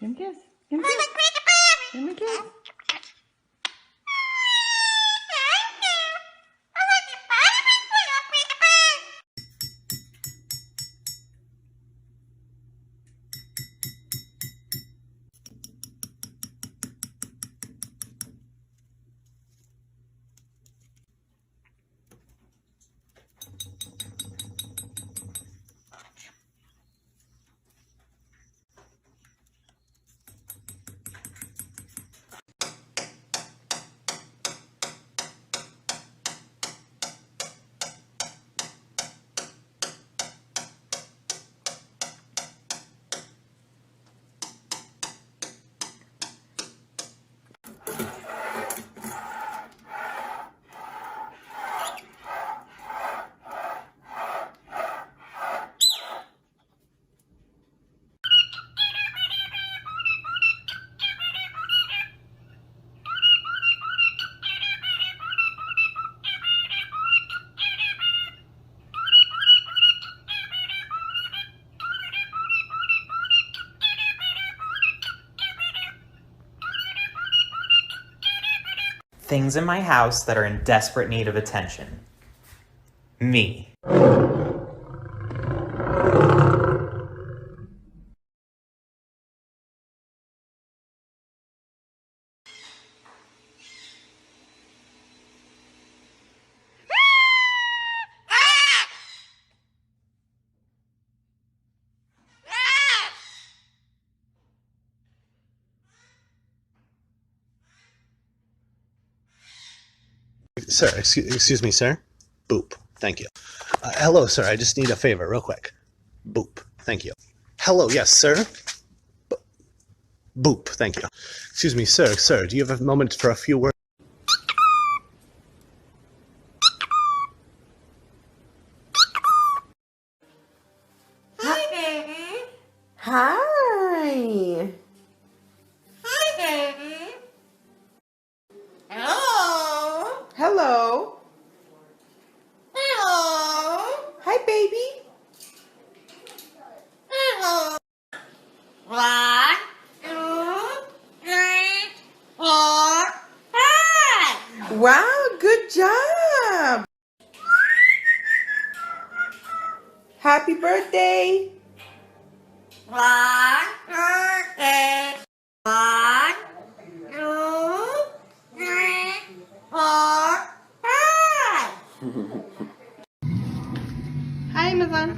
Give him a kiss. Give him a kiss. Give him a kiss. Things in my house that are in desperate need of attention. Me. Sir, excuse me, sir. Boop. Thank you. Hello, sir. I just need a favor real quick. Boop. Thank you. Hello, yes, sir. Boop. Thank you. Excuse me, sir. Sir, do you have a moment for a few words? Hi, baby. Hi. Hi, baby. Hello. Hello. Hello. Hi, baby. Hello. 1, 2, 3, 4, 5. Wow, good job. Happy birthday. 1, 2, 3, 4, 5. Hi, Amazon.